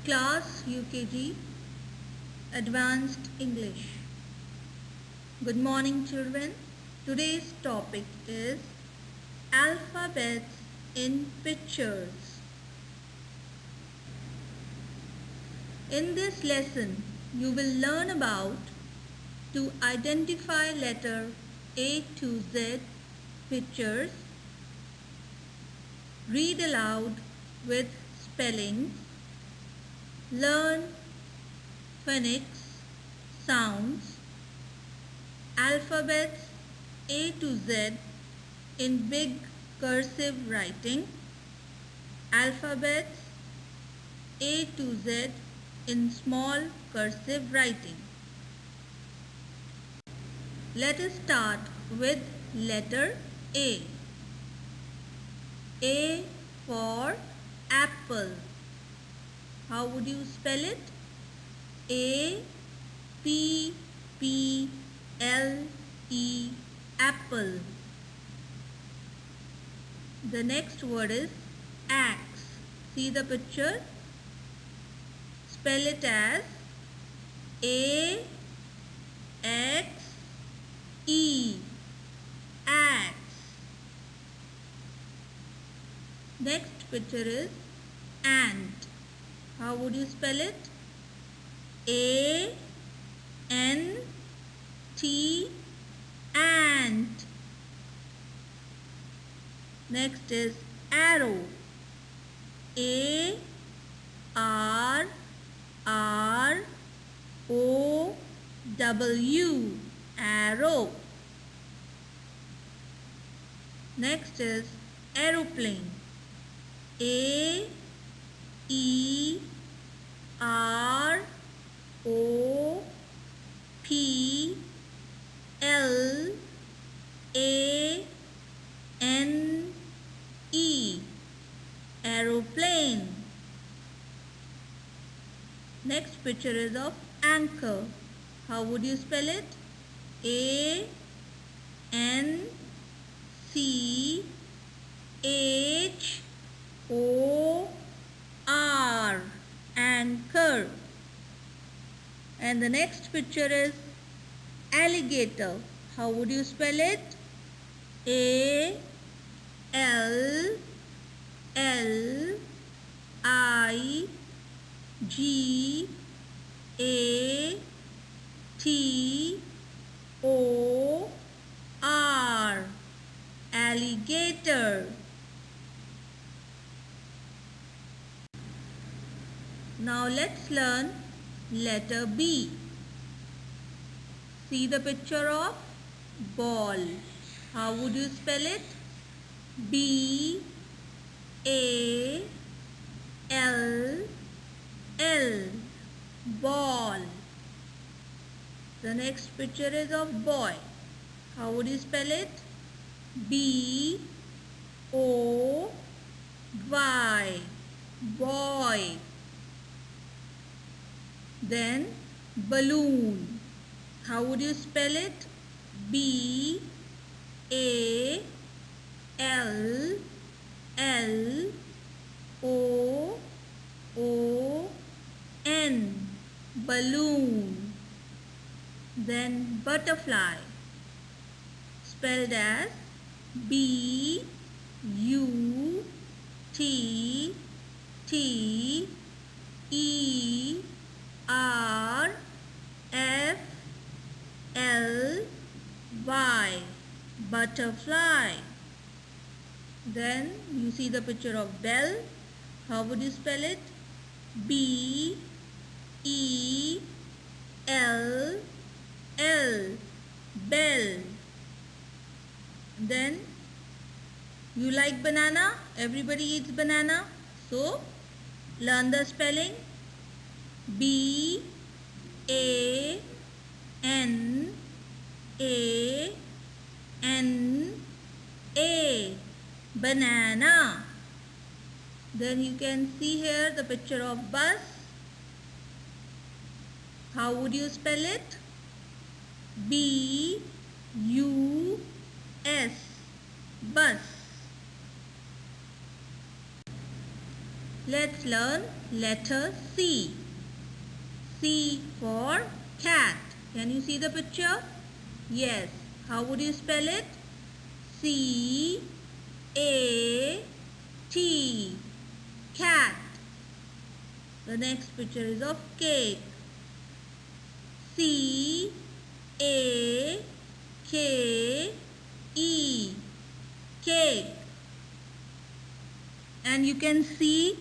Class UKG Advanced English. Good morning children. Today's topic is alphabets in pictures. In this lesson you will learn about to identify letter A to Z pictures, read aloud with spellings, learn phonics, sounds, alphabets A to Z in big cursive writing, alphabets A to Z in small cursive writing. Let us start with letter A. A for apple. How would you spell it? A P P L E, apple. The next word is axe. See the picture? Spell it as A X E, axe. Next picture is ant. How would you spell it? A N T, ant. Next is arrow. A R R O W, arrow. Next is aeroplane. A E R O P L A N E, aeroplane. Next picture is of anchor. How would you spell it? A N C H O R, anchor. And the next picture is alligator. How would you spell it? A L L I G A T O R, alligator. Now let's learn letter B. See the picture of ball. How would you spell it? B A L L, ball. The next picture is of boy. How would you spell it? B O Y, boy. Then balloon. How would you spell it? B A L L O O N, balloon. Then butterfly, spelled as B U T T E R F L Y, butterfly. Then you see the picture of bell. How would you spell it? B E L L, bell. Then you like banana? Everybody eats banana. So learn the spelling. B A N A N A, banana. Then you can see here the picture of bus. How would you spell it? B U S, bus. Let's learn letter C. C for cat. Can you see the picture? Yes. How would you spell it? C A T. Cat. The next picture is of cake. C A K E. Cake. And you can see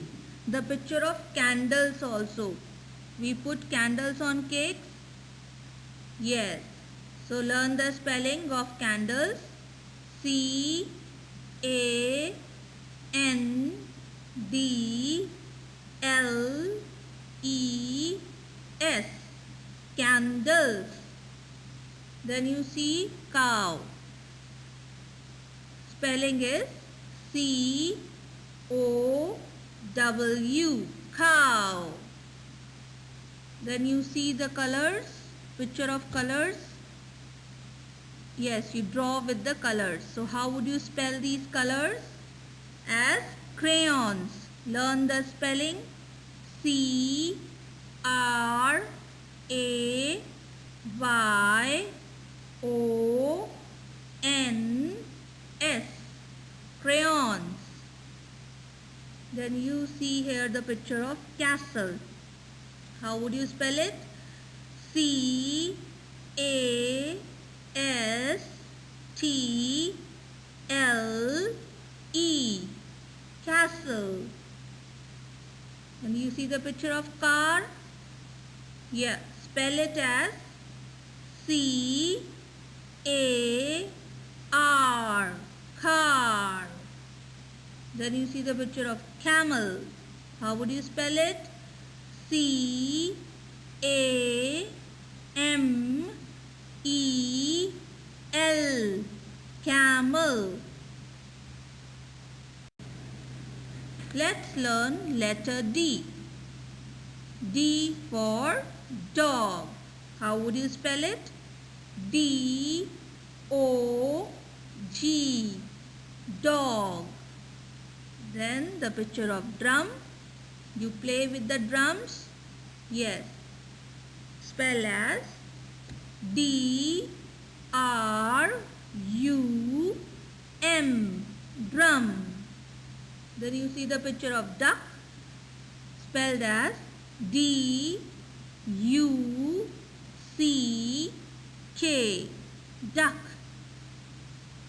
the picture of candles also. We put candles on cakes. Yes. So learn the spelling of candles. C A N D L E S. Candles. Then you see cow. Spelling is C O W. Cow. Then you see the colors. Picture of colors. Yes, you draw with the colors. So how would you spell these colors? As crayons. Learn the spelling. C R A Y O N S. Crayons. Then you see here the picture of castle. How would you spell it? C A S T L E. Castle. And you see the picture of car? Yeah, spell it as C A R. Car. Then you see the picture of camel. How would you spell it? C A M E L. Camel. Let's learn letter D. D for dog. How would you spell it? D O G. Dog. Then the picture of drum. You play with the drums? Yes. Spell as D R U M. Drum. Then you see the picture of duck. Spelled as D U C K. Duck.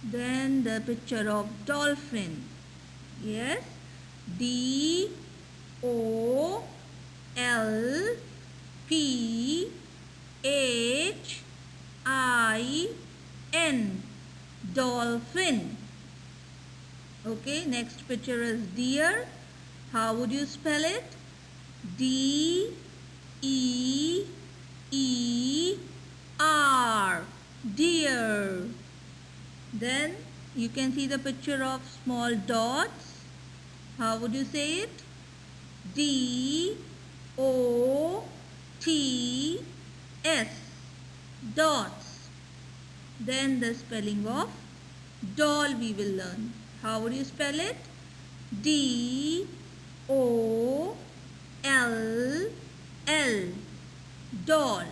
Then the picture of dolphin. Yes. D O L P H I N. Dolphin. Okay, next picture is deer. How would you spell it? D E E R. Deer. Then you can see the picture of small dots. How would you say it? D O T S. Dots. Then the spelling of doll we will learn. How would you spell it? D O L L. Doll.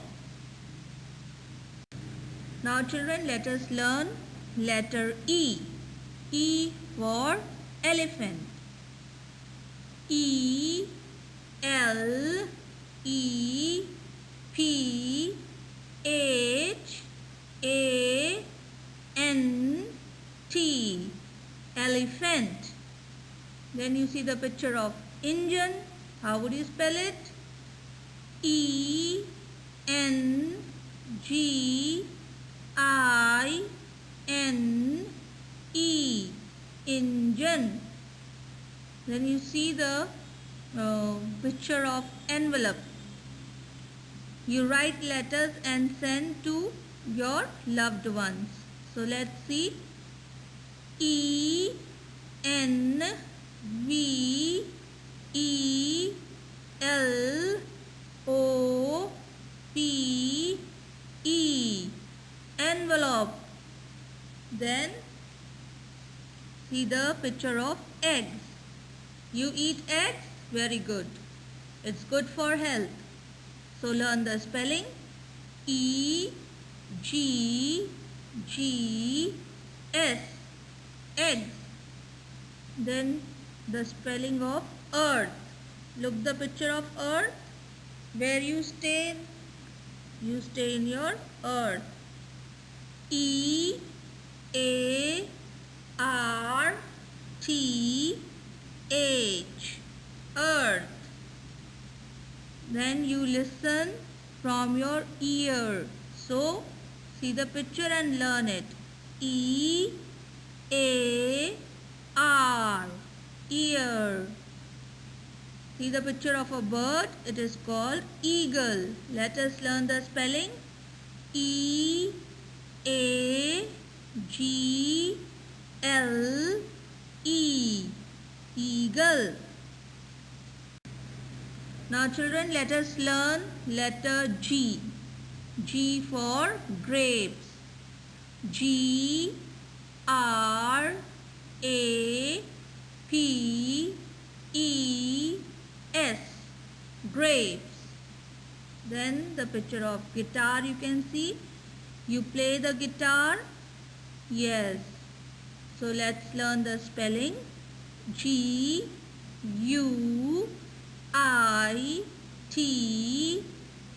Now children, let us learn letter E. E for elephant. E L E P H A N T. Elephant. Then you see the picture of engine. How would you spell it? E N G I N E. Engine. Then you see the picture of envelope. You write letters and send to your loved ones. So let's see. E N V E L O P E. Envelope. Then see the picture of eggs. You eat eggs? Very good. It's good for health. So learn the spelling. E G G S, eggs. Then the spelling of earth. Look the picture of earth. Where you stay? You stay in your earth. E A R T H, earth. Then you listen from your ear. So see the picture and learn it. E A R, ear. See the picture of a bird. It is called eagle. Let us learn the spelling. E A G L E, eagle. Now children, let us learn letter G. G for grapes. G R A P E S, grapes. Then the picture of guitar you can see. You play the guitar? Yes. So let's learn the spelling. G U I T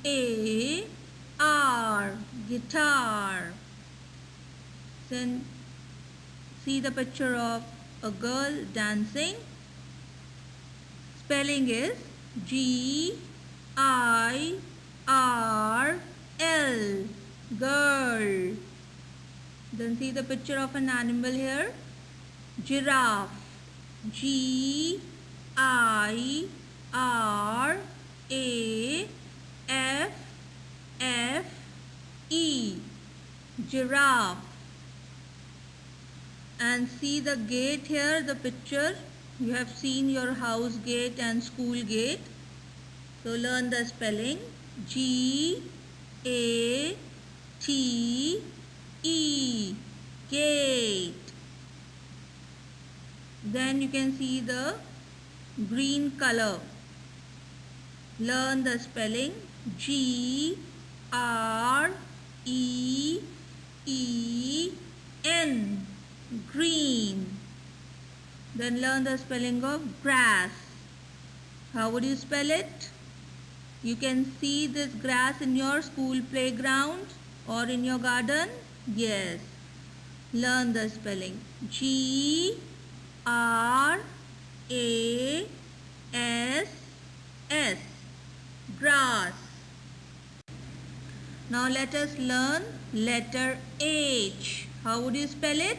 A R, guitar. Then see the picture of a girl dancing. Spelling is G I R L, girl. Then see the picture of an animal here. Giraffe. G I R A F F E, giraffe. And see the gate here, the picture. You have seen your house gate and school gate. So learn the spelling. G A T E, gate. Then you can see the green color. Learn the spelling. G R E E N, green. Then learn the spelling of grass. How would you spell it? You can see this grass in your school playground or in your garden. Yes. Learn the spelling. G R A S S, grass. Now let us learn letter H. How would you spell it?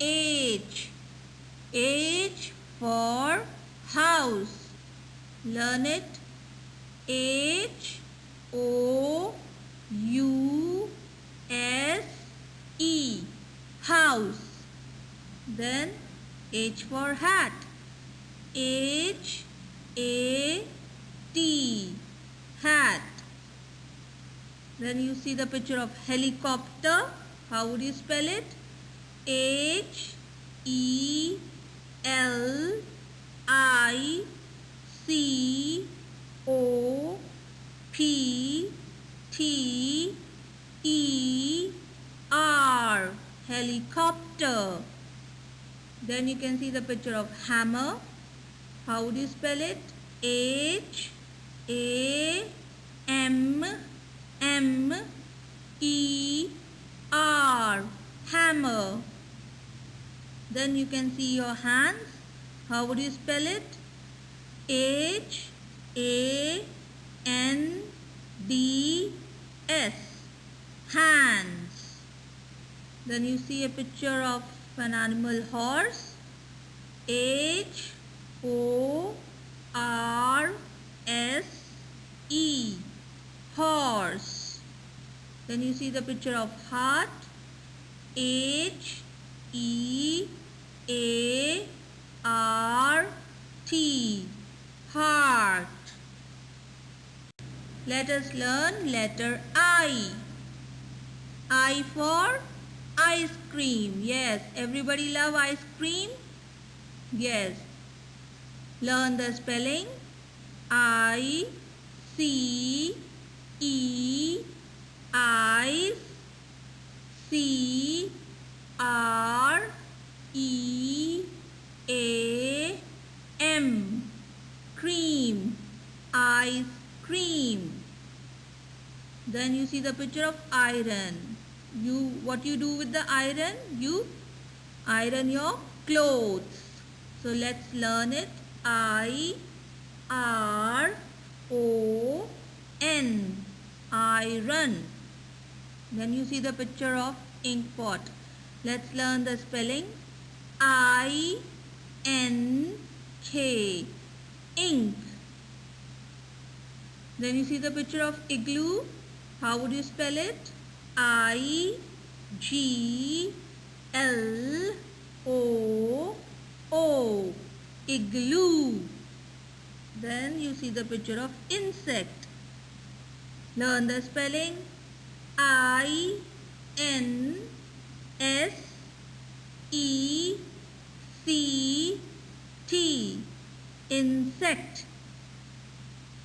H. H for house. Learn it. H O U S E, house. Then H for hat. H A T, hat. Then you see the picture of helicopter. How would you spell it? H E L I C O P T E R, helicopter. Then you can see the picture of hammer. How would you spell it? H A M M E R, hammer. Then you can see your hands. How would you spell it? H A N D S, hands. Then you see a picture of an animal, horse. H O R S E, horse. Then you see the picture of heart. H E A R T, heart. Let us learn letter I. I for ice cream. Yes, everybody love ice cream? Yes. Learn the spelling. I C E eyes. C R E A M cream. Ice cream. Then you see the picture of iron. What you do with the iron? You iron your clothes. So let's learn it. I R O N iron. Then you see the picture of ink pot. Let's learn the spelling. I N K ink. Then you see the picture of igloo. How would you spell it? I G L O O igloo. Then you see the picture of insect. Learn the spelling. I N S E C T insect.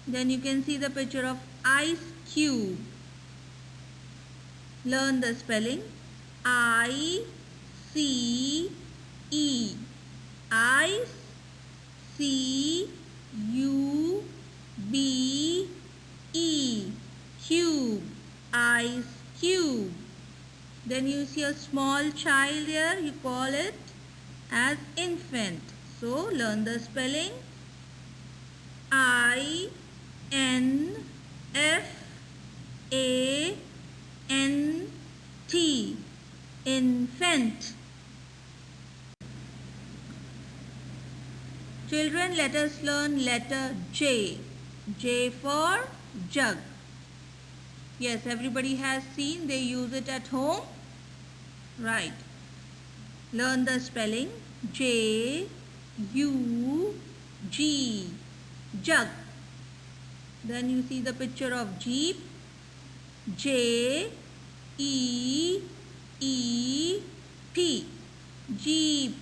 Then you can see the picture of ice cube. Learn the spelling. I C E ice C U B E cube ice cube. Then you see a small child here, you call it as infant. So learn the spelling. I N F A N T infant. Children, let us learn letter J. J for jug. Yes, everybody has seen, they use it at home. Right. Learn the spelling. J U G jug. Then you see the picture of jeep. J E E P jeep.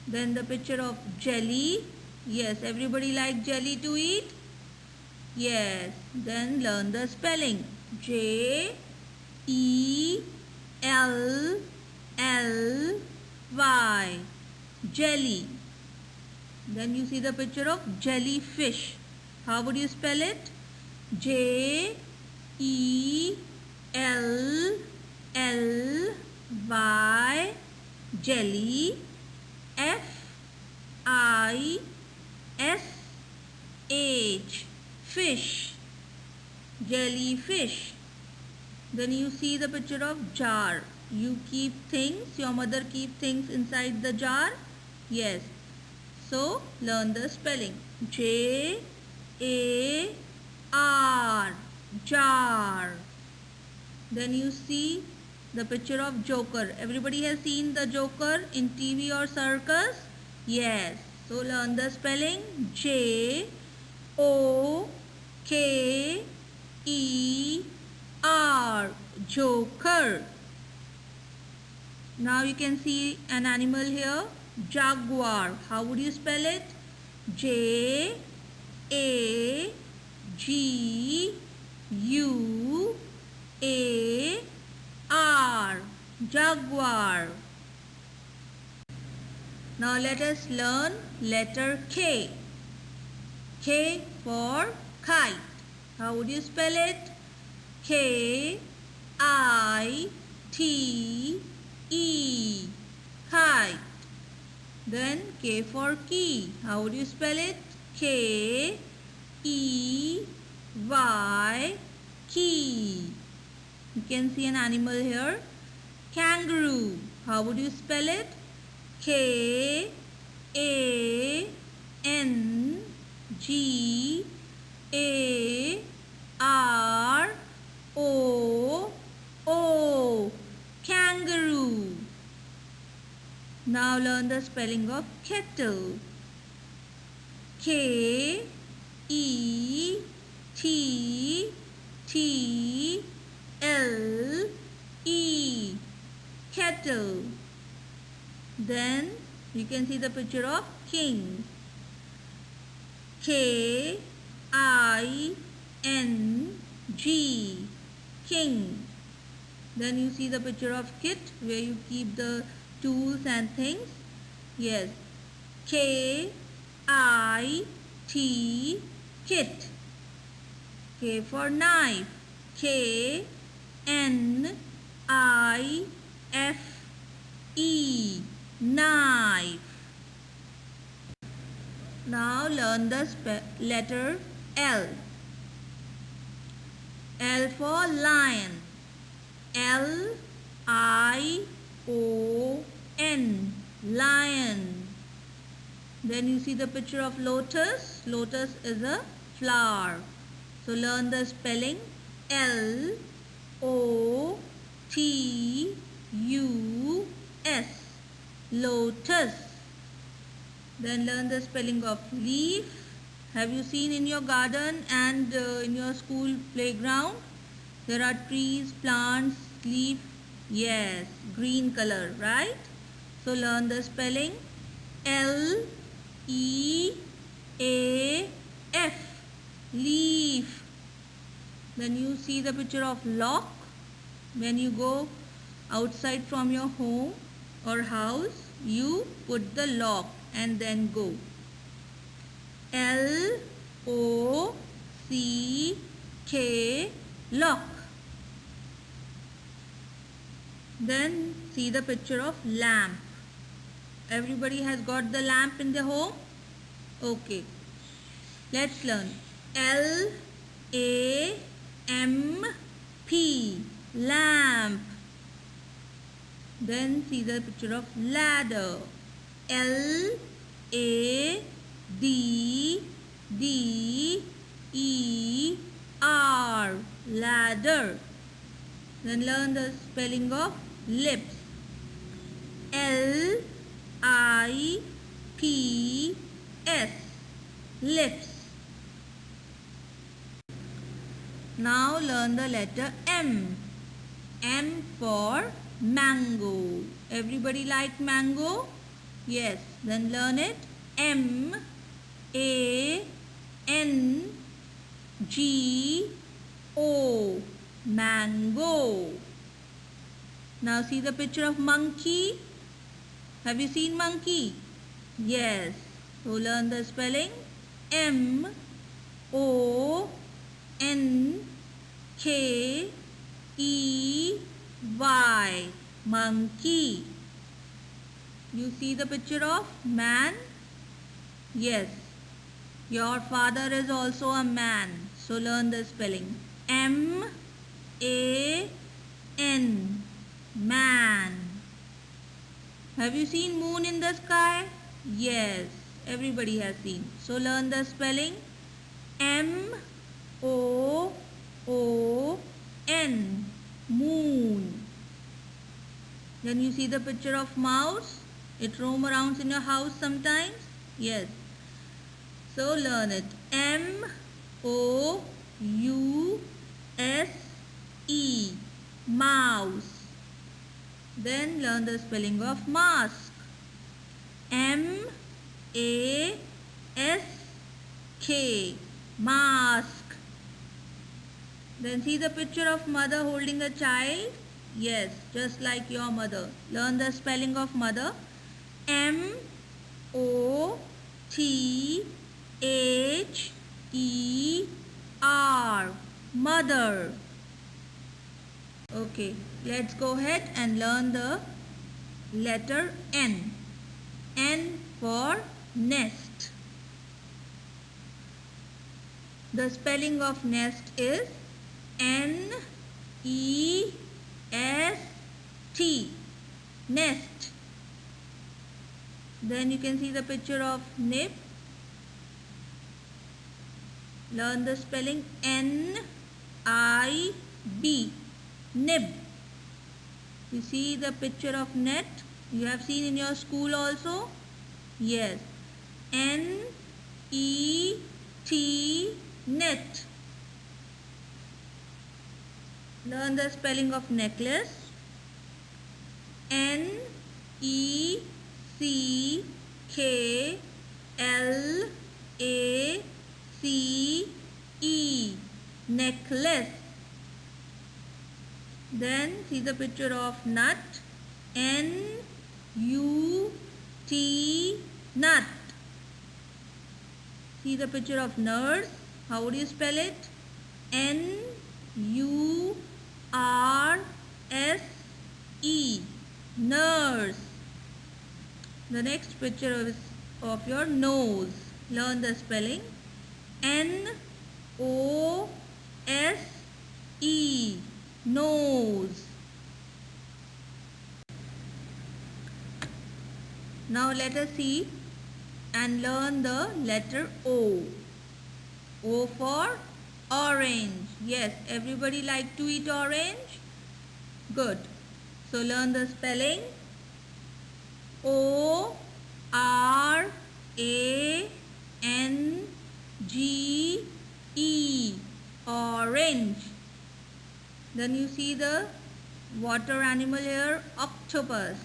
Then the picture of jelly. Yes, everybody like jelly to eat. Yes, then learn the spelling. J E L L Y jelly. Then you see the picture of jellyfish. How would you spell it? J E L L Y jelly. F I S H fish. Jellyfish. Then you see the picture of jar. You keep things, your mother keep things inside the jar. Yes. So learn the spelling. J A R jar. Then you see the picture of joker. Everybody has seen the joker in TV or circus? Yes. So learn the spelling. J O K E R joker. Now you can see an animal here. Jaguar. How would you spell it? J A G U A R jaguar. Now let us learn letter K. K for kite. How would you spell it? K I T E kite. Then K for key. How would you spell it? K E Y key. You can see an animal here. Kangaroo. How would you spell it? K A N G A R O O kangaroo. Now learn the spelling of kettle. K E T T L E kettle. Then you can see the picture of king. K I N G, king. Then you see the picture of kit where you keep the tools and things. Yes, K I T, kit. K for knife. K N I F E, knife. Now learn the letter L. L for lion. L I O N, lion. Then you see the picture of lotus. Lotus is a flower. So learn the spelling. L O T U S, lotus. Then learn the spelling of leaf. Have you seen in your garden and in your school playground? There are trees, plants, leaf. Yes, green color, right? So learn the spelling. L E A F, leaf. Then you see the picture of lock. When you go outside from your home or house, you put the lock and then go. L O C K, lock. Then see the picture of lamp. Everybody has got the lamp in their home? Okay. Let's learn. L A M P, lamp. Then see the picture of ladder. L A D D E R, ladder. Then learn the spelling of lips. L I P S, lips. Now learn the letter M. M for mango. Everybody like mango? Yes. Then learn it. M A N G O, mango. Now see the picture of monkey. Have you seen monkey? Yes. So learn the spelling. M O N K E Y, monkey. You see the picture of man? Yes. Your father is also a man. So learn the spelling. M A N, man. Have you seen moon in the sky? Yes. Everybody has seen. So learn the spelling. M O O N, moon. Then you see the picture of mouse. It roam around in your house sometimes. Yes. So learn it. M O U S E, mouse. Then learn the spelling of mask. M A S K, mask. Then see the picture of mother holding a child. Yes, just like your mother. Learn the spelling of mother. M O T H E R, mother. Okay, let's go ahead and learn the letter N. N for nest. The spelling of nest is N E S T, nest. Then you can see the picture of nib. Learn the spelling. N I B, nib. You see the picture of net. You have seen in your school also? Yes. N E T, net. Learn the spelling of necklace. N E C K L A C E, necklace. Then see the picture of nut, N U T, nut. See the picture of nurse, how would you spell it? N U R S E, nurse. The next picture is of your nose. Learn the spelling. N O S E, nose. Now let us see and learn the letter O. O for orange. Yes, everybody like to eat orange? Good. So learn the spelling. O R A N G E, orange. Then you see the water animal here, octopus.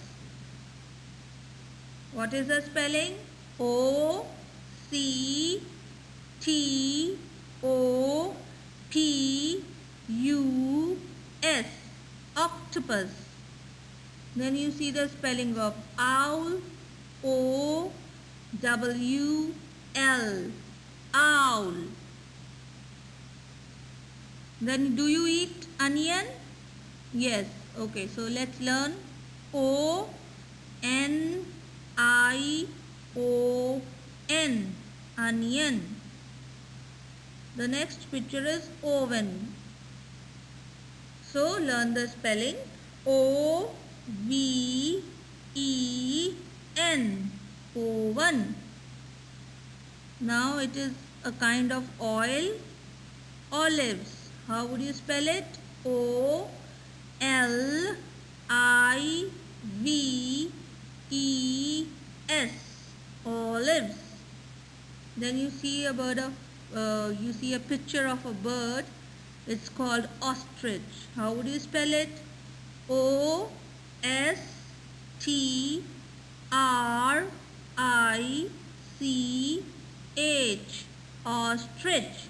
What is the spelling? O C T O P U S, octopus. Then you see the spelling of owl, O W L, owl. Then do you eat onion? Yes. Okay, so let's learn O N I O N, onion. The next picture is oven. So learn the spelling. O V E N, oven. Now it is a kind of oil, olives. How would you spell it? O L I V E S, olives. Then you see a picture of a bird. It's called ostrich. How would you spell it? O S T R I C H, ostrich.